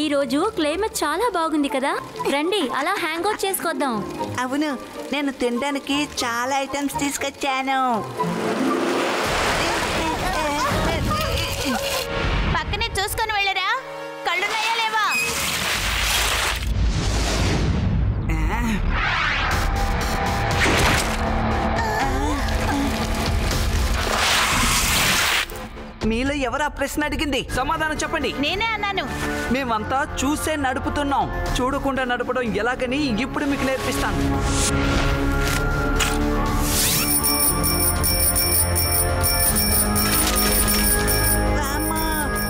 ఈ రోజు క్లైమేట్ చాలా బాగుంది కదా, రండి అలా హ్యాంగ్ అవుట్ చేసుకొద్దాం. అవును, నేను తినడానికి చాలా ఐటమ్స్ తీసుకొచ్చాను. పక్కనే చూసుకొని వెళ్ళరా, కళ్ళున్నాయా లేవా? మీలో ఎవరు ఆ ప్రశ్న అడిగింది? సమాధానం చెప్పండి. నేనే అన్నాను. మేమంతా చూసే నడుపుతున్నాం, చూడకుండా నడపడం ఎలాగని ఇప్పుడు మీకు నేర్పిస్తాను.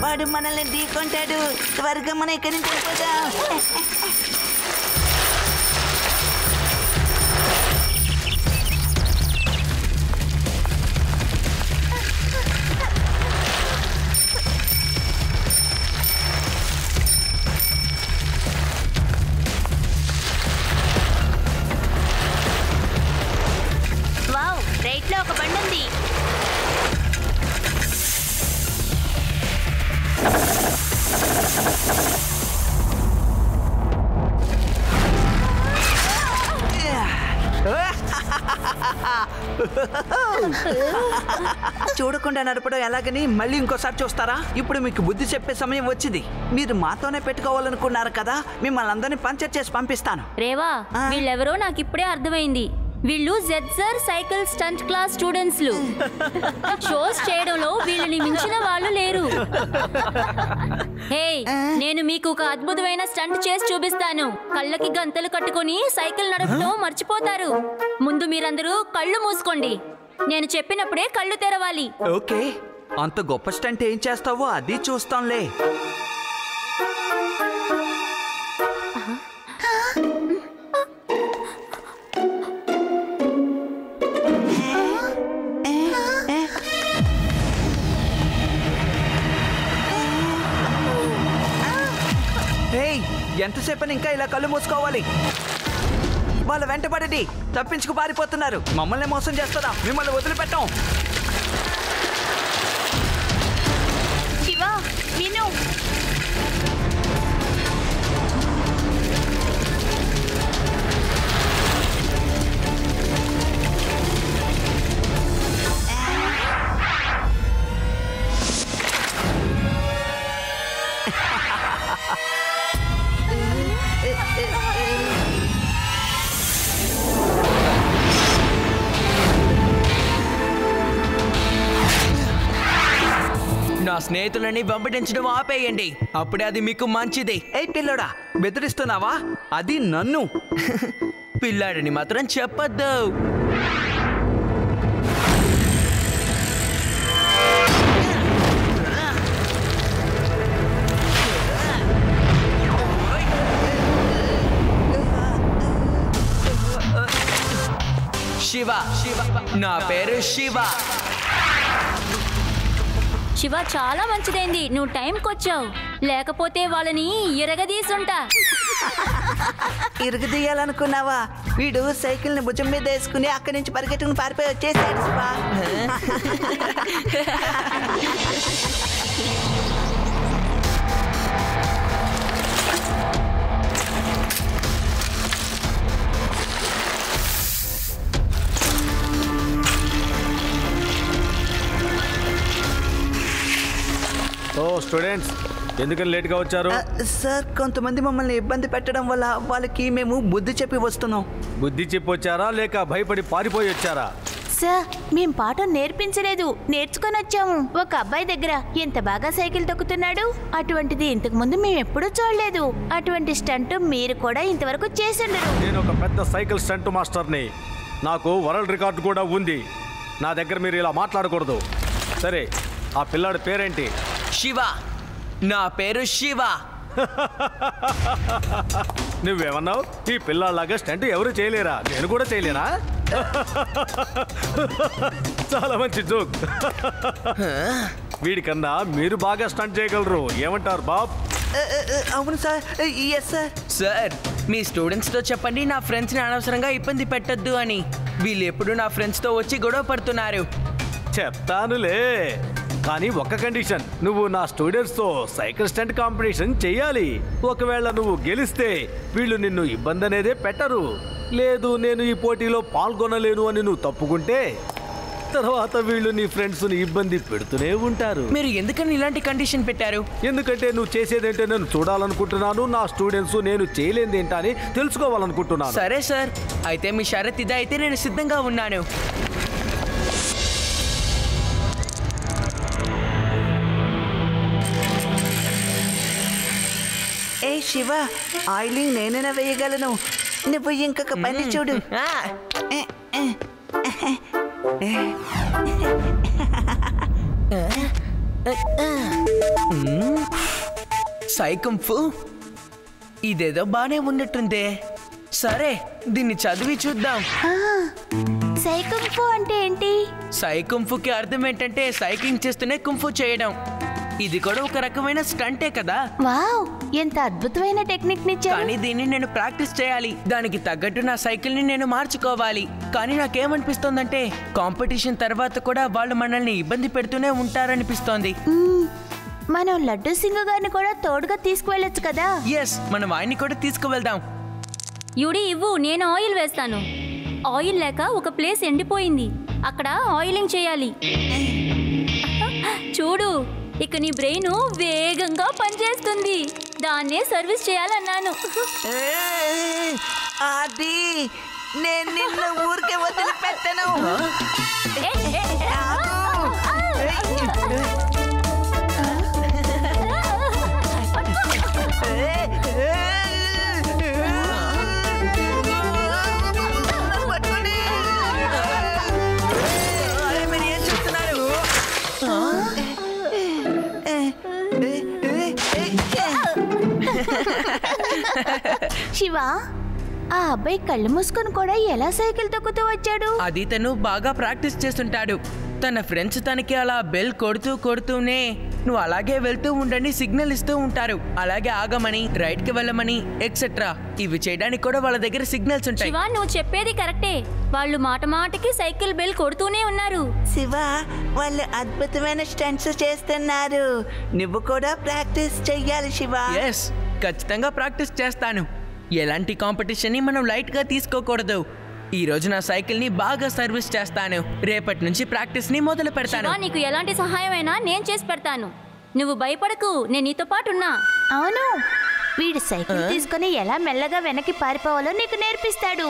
వాడు మనల్ని ఢీకొంటాడు, త్వరగా మనం ఇక్కడి నుంచి వెళ్ళిపోదాం. వావ్, రైట్ లో ఒక బండి ఉంది. చూడకుండా నడపడం ఎలాగని మళ్ళీ ఇంకోసారి చూస్తారా? ఇప్పుడు మీకు బుద్ధి చెప్పే సమయం వచ్చింది. మీరు మాతోనే పెట్టుకోవాలనుకున్నారు కదా, మిమ్మల్ని అందరినీ పంచర్ చేసి పంపిస్తాను. రేవా, వీళ్ళెవరో నాకు ఇప్పుడే అర్థమైంది. వీళ్ళు జెడ్సర్ సైకిల్ స్టంట్ క్లాస్ స్టూడెంట్స్లు. షోస్ చేయడంలో వీళ్ళని మించిన వాళ్ళు లేరు. హే, నేను మీకు ఒక అద్భుతమైన స్టంట్ చేసి చూపిస్తాను. కళ్ళకి గంతలు కట్టుకొని సైకిల్ నడపడం మర్చిపోతారు. ముందు మీరందరూ కళ్ళు మూసుకోండి. నేను చెప్పినప్పుడే కళ్ళు తెరవాలి. ఓకే, అంత గొప్ప స్టంట్ ఏం చేస్తావో అది చూస్తాంలే. ఎంతసేపని ఇంకా ఇలా కళ్ళు మూసుకోవాలి? వాళ్ళ వెంటబడి తప్పించుకు పారిపోతున్నారు. మమ్మల్ని మోసం చేస్తారా? మిమ్మల్ని వదిలిపెట్టాం. శివ, విను. నా స్నేహితులని వెంబడించడం ఆపేయండి, అప్పుడే అది మీకు మంచిది. ఏ పిల్లడా, బెదిరిస్తున్నావా? అది నన్ను. పిల్లాడని మాత్రం చెప్పొద్దు. శివ, నా పేరు శివ. శివ, చాలా మంచిదైంది నువ్వు టైంకి వచ్చావు. లేకపోతే వాళ్ళని ఇరగదీసుంటా. ఇరగదీయాలనుకున్నావా? వీడు సైకిల్ ని భుజం మీద వేసుకుని అక్కడి నుంచి పరిగెట్టుకుని పారిపోయి వచ్చేసాడు. స్టూడెంట్స్, ఎందుకని లేట్గా వచ్చారు? సార్, కొంతమంది మమ్మల్ని ఇబ్బంది పెట్టడం వల్ల వాళ్ళకి మేము బుద్ధి చెప్పి వస్తున్నాం. బుద్ధి చెప్పి వచ్చారా లేక భయపడి పారిపోయి వచ్చారా? సార్, మేం పాఠం నేర్పించలేదు, నేర్చుకొని వచ్చాము. ఒక అబ్బాయి దగ్గర ఎంత బాగా సైకిల్ తొక్కుతున్నాడు. అటువంటిది ఇంతకు ముందు మేము ఎప్పుడూ చూడలేదు. అటువంటి స్టంట్ మీరు కూడా ఇంతవరకు చేసిండరు. నేను ఒక పెద్ద సైకిల్ స్టంట్ మాస్టర్ని. నాకు వరల్డ్ రికార్డు కూడా ఉంది. నా దగ్గర మీరు ఇలా మాట్లాడకూడదు. సరే, ఆ పిల్లాడి పేరేంటి? శివ. నా పేరు శివ. నువ్వేమన్నావు? ఈ పిల్లాడిలాగా స్టంట్ ఎవరు చేయలేరా? నేను కూడా చేయలేనా? చాలా మంచి జోక్. వీడికన్నా మీరు బాగా స్టంట్ చేయగలరు. ఏమంటారు బాబ్? అవును సార్. Yes sir. సార్, మీ స్టూడెంట్స్తో చెప్పండి నా ఫ్రెండ్స్ని అనవసరంగా ఇబ్బంది పెట్టొద్దు అని. వీళ్ళు ఎప్పుడు నా ఫ్రెండ్స్తో వచ్చి గొడవ పడుతున్నారు. చెప్తానులే, కానీ ఒక్క కండిషన్. నువ్వు నా స్టూడెంట్స్తో సైకిల్ స్టంట్ కాంపిటీషన్ చెయ్యాలి. ఒకవేళ నువ్వు గెలిస్తే వీళ్ళు నిన్ను ఇబ్బంది అనేదే పెట్టరు. లేదు, నేను ఈ పోటీలో పాల్గొనలేను అని నువ్వు తప్పుకుంటే తర్వాత వీళ్ళు నీ ఫ్రెండ్స్ని ఇబ్బంది పెడుతూనే ఉంటారు. మీరు ఎందుకని ఇలాంటి కండిషన్ పెట్టారు? ఎందుకంటే నువ్వు చేసేదేంటో నేను చూడాలనుకుంటున్నాను. నా స్టూడెంట్స్ నేను చేయలేదేంటా అని తెలుసుకోవాలనుకుంటున్నాను. సరే సార్, అయితే మీ షరత్ ఇదే అయితే నేను సిద్ధంగా ఉన్నాను. ఏ శివ, ఆయిలింగ్ నేనైనా వేయగలను. నువ్వు ఇంకొక పని చూడు. సైకుంఫు ఇదేదో బానే ఉన్నట్టుందే. సరే, దీన్ని చదివి చూద్దాం. సైకుంఫు అంటే ఏంటి? సైకుంఫుకి అర్థం ఏంటంటే సైక్లింగ్ చేస్తూనే కుంఫు చేయడం. ఇది కూడా ఒక రకమైన స్టంటే కదా. వావ్, ఎంత అద్భుతమైన టెక్నిక్ నిచ్చారు. కానీ దీన్ని నేను ప్రాక్టీస్ చేయాలి. దానికి తగ్గట్టు నా సైకిల్ ని నేను మార్చుకోవాలి. కానీ నాకేమనిపిస్తోందంటే కాంపిటీషన్ తర్వాత కూడా వాళ్ళు మనల్ని ఇబ్బంది పెడుతూనే ఉంటారనిపిస్తోంది. మనం లడ్డు సింగ్ గారిని కూడా తోడుగా తీసుకువెళ్ళొచ్చు కదా. ఎస్, మనం ఆయన్ని కూడా తీసుకువెళ్దాం. యుడి ఇవ్వు, నేను ఆయిల్ వేస్తాను. ఆయిల్ లేక ఒక ప్లేస్ ఎండిపోయింది, అక్కడ ఆయిలింగ్ చేయాలి. చూడు, ఇక నీ బ్రెయిన్ వేగంగా పనిచేస్తుంది. దాన్నే సర్వీస్ చేయాలన్నాను. అది నేను నిన్ను ఊరికే వదిలిపెట్టను. శివ, ఆ అబ్బాయి కళ్ళు మూసుకొని కూడా ఎలా సైకిల్ తొక్కుతూ వచ్చాడు? అది తను బాగా ప్రాక్టీస్ చేస్తుంటాడు. తన ఫ్రెండ్స్ తనకి అలా బెల్ కొడుతూనే నువ్వు అలాగే వెళ్తూ ఉండండి సిగ్నల్ ఇస్తూ ఉంటారు. అలాగే ఆగమని, రైట్ కి వెళ్ళమని ఎక్సెట్రా. ఇవి చేయడానికి కూడా వాళ్ళ దగ్గర సిగ్నల్స్ ఉంటాయి. శివ, నువ్వు చెప్పేది కరెక్టే. వాళ్ళు మాటకి సైకిల్ బెల్ కొడుతూనే ఉన్నారు. శివ, వాళ్ళు అద్భుతమైన స్టంట్స్ చేస్తున్నారు. నువ్వు కూడా ప్రాక్టీస్ చెయ్యాలి శివ. ఎస్, ఖచ్చితంగా ప్రాక్టీస్ చేస్తాను. ఎలాంటి కాంపిటీషన్ ని మనం లైట్ గా తీసుకోకూడదు. ఈ రోజు నా సైకిల్ ని బాగా సర్వీస్ చేస్తాను. రేపటి నుంచి ప్రాక్టీస్ ని మొదలు పెడతాను. శివ, నీకు ఎలాంటి సహాయం అయినా నేను చేసి పెడతాను. నువ్వు భయపడకు, నేను నీతో పాటు ఉన్నా. అవును, వీడు సైకిల్ తీసుకుని ఎలా మెల్లగా వెనక్కి పారిపోవాలో నీకు నేర్పిస్తాడు.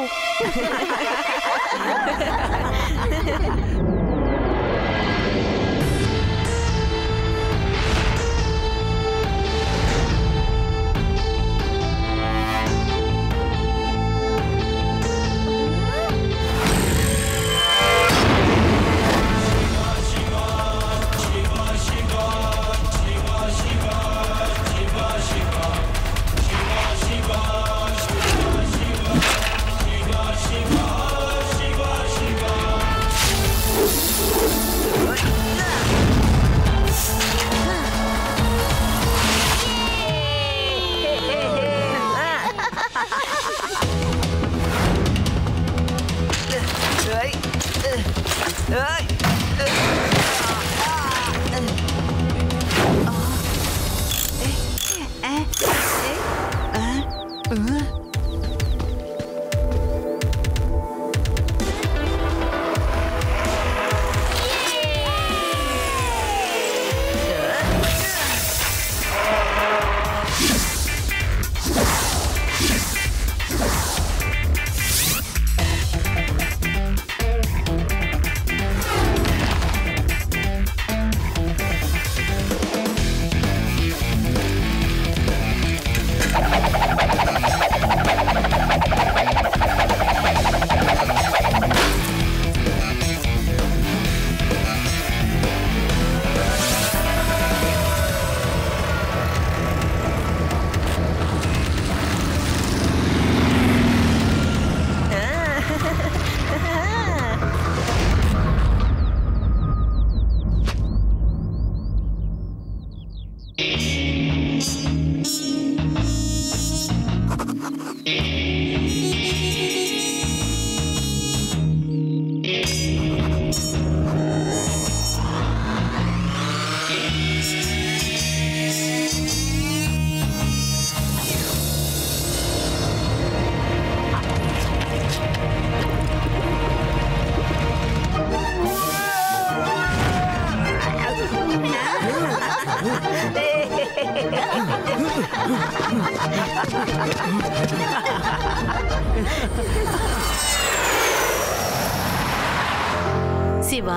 శివ,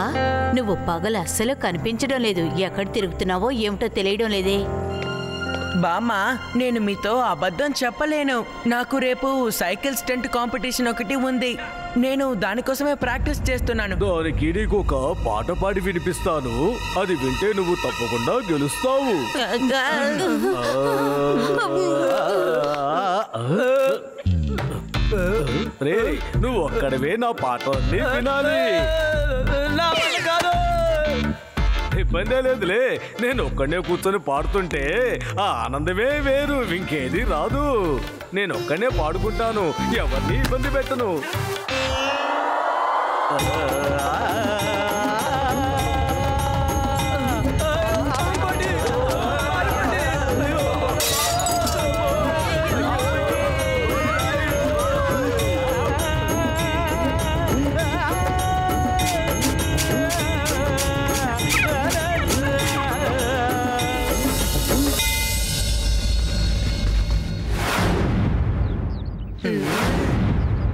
నువ్వు పగలు అస్సలు కనిపించడం లేదు. ఎక్కడ తిరుగుతున్నావో ఏమిటో తెలియడం లేదే. బామ్మ, నేను మీతో అబద్ధం చెప్పలేను. నాకు రేపు సైకిల్ స్టంట్ కాంపిటీషన్ ఒకటి ఉంది. నేను దానికోసమే ప్రాక్టీస్ చేస్తున్నాను. దానికి నీకు ఒక పాట పాడి వినిపిస్తాను. అది వింటే నువ్వు తప్పకుండా గెలుస్తావు. రే, నువ్వు ఒక్కడవే నా పాటని వినాలి. ఇబ్బంది లేదులే, నేను ఒక్కడే కూర్చొని పాడుతుంటే ఆ ఆనందమే వేరు, ఇంకేది రాదు. నేను ఒక్కడే పాడుకుంటాను, ఎవరిని ఇబ్బంది పెట్టను.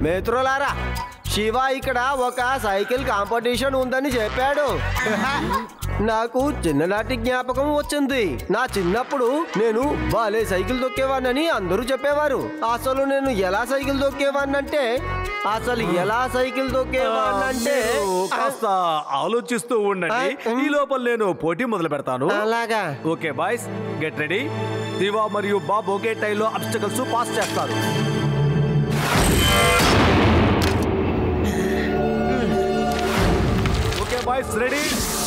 మిత్రులారా, శివ ఇక్కడ ఒక సైకిల్ కాంపిటీషన్ ఉందని చెప్పాడు. నాకు చిన్ననాటి జ్ఞాపకం వచ్చింది. నా చిన్నప్పుడు నేను బాలే సైకిల్ తొక్కేవాడినని అందరూ చెప్పేవారు. అసలు నేను ఎలా సైకిల్ తొక్కేవాడినంటే కాస్త ఆలోచిస్తూ ఉండండి. ఈ లోపల నేను పోటీ మొదలు పెడతాను. అలాగా? Okay boys, get ready. Shiva మరియు బాబు ఒకే టైంలో అబ్స్టకల్స్ పాస్ చేస్తారు. Okay boys, ready,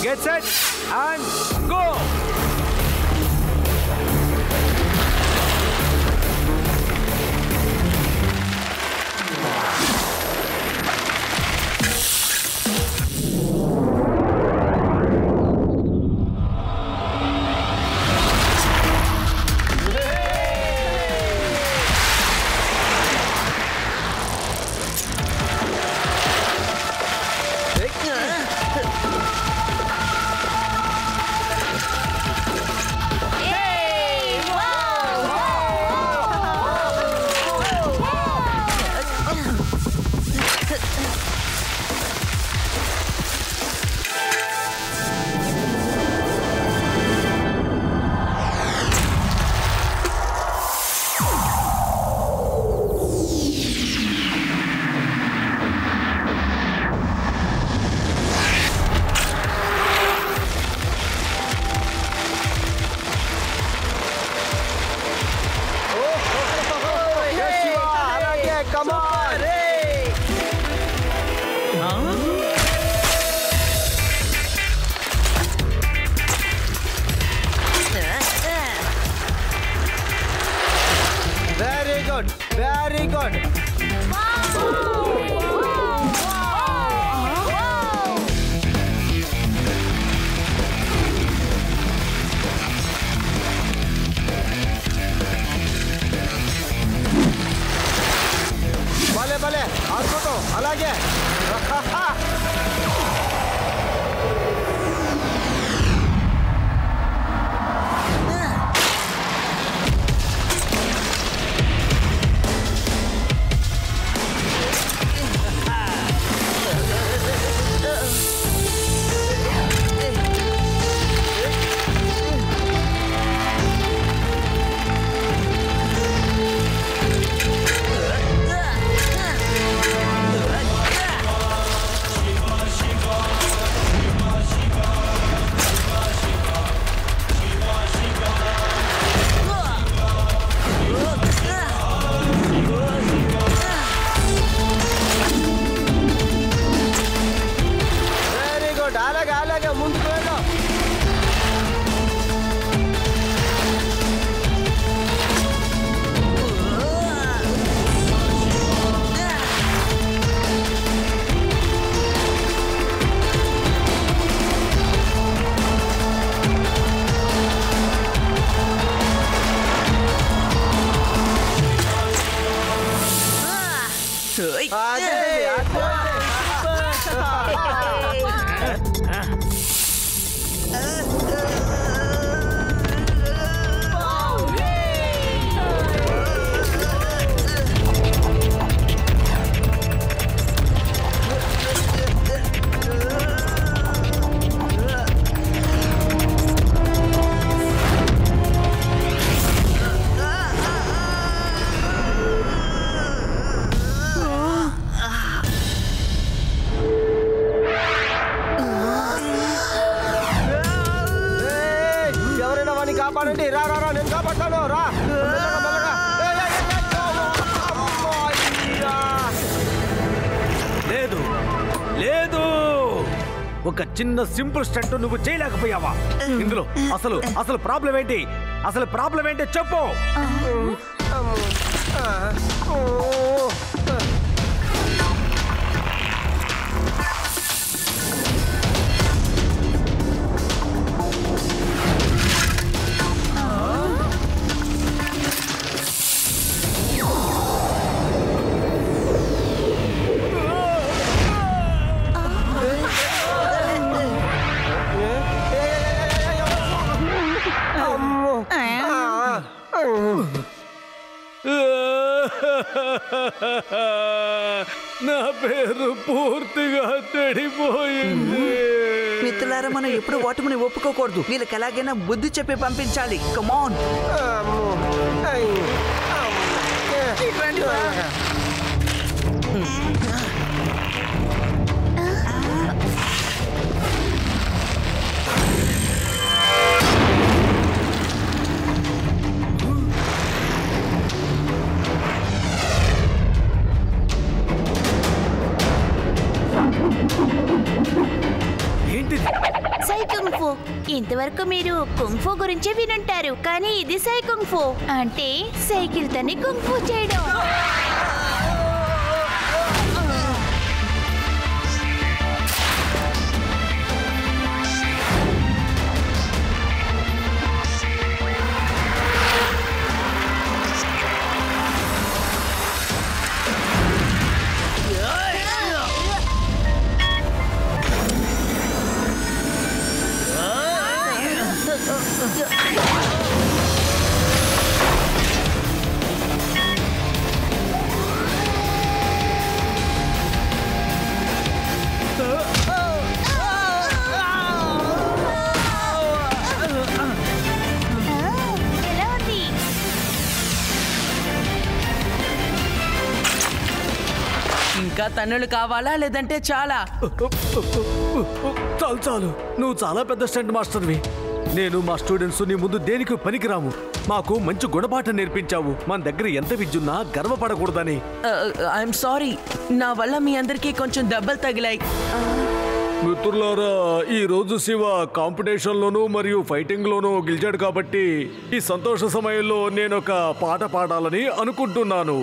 get set and go. Very good. భలే భలే, అద్భుతం. అలాగే కాపాడండి. రా రా రా, నేను కాపాడతాను. రా మెల్లగా, మెల్లగా. లేదు లేదు, ఒక చిన్న సింపుల్ స్టంట్ నువ్వు చేయలేకపోయావా? ఇందులో అసలు ప్రాబ్లం ఏంటి? అసలు ప్రాబ్లం ఏంటి చెప్పు. నా పేరు పూర్తిగా చెడిపోయింది. మిత్రులారా, మనం ఎప్పుడు ఓటమిని ఒప్పుకోకూడదు. వీళ్ళకి ఎలాగైనా బుద్ధి చెప్పి పంపించాలి. కమాన్. సై కుంగ్ఫు. ఇంతవరకు మీరు కుంగ్ఫు గురించి వినుంటారు, కానీ ఇది సై కుంగ్ఫు అంటే సైకిల్ తోని కుంగ్ఫు చేయడం. ఎలా ఉంది? ఇంకా తన్నులు కావాలా లేదంటే చాలా? చాలు, నువ్వు చాలా పెద్ద స్టంట్ మాస్టర్వి. నేను మా స్టూడెంట్స్ నీ ముందు దేనికి పనికిరాము. మాకు మంచి గుణపాఠం నేర్పించావు. మన దగ్గర ఎంత విద్యున్నా గర్వపడకూడదని. ఐఎమ్ సారీ, నా వల్ల మీ అందరికీ కొంచెం దెబ్బలు తగిలాయి. మిత్రులారా, ఈ రోజు శివ కాంపిటీషన్ లోను మరియు ఫైటింగ్ లోను గెలిచాడు కాబట్టి ఈ సంతోష సమయంలో నేను ఒక పాట పాడాలని అనుకుంటున్నాను.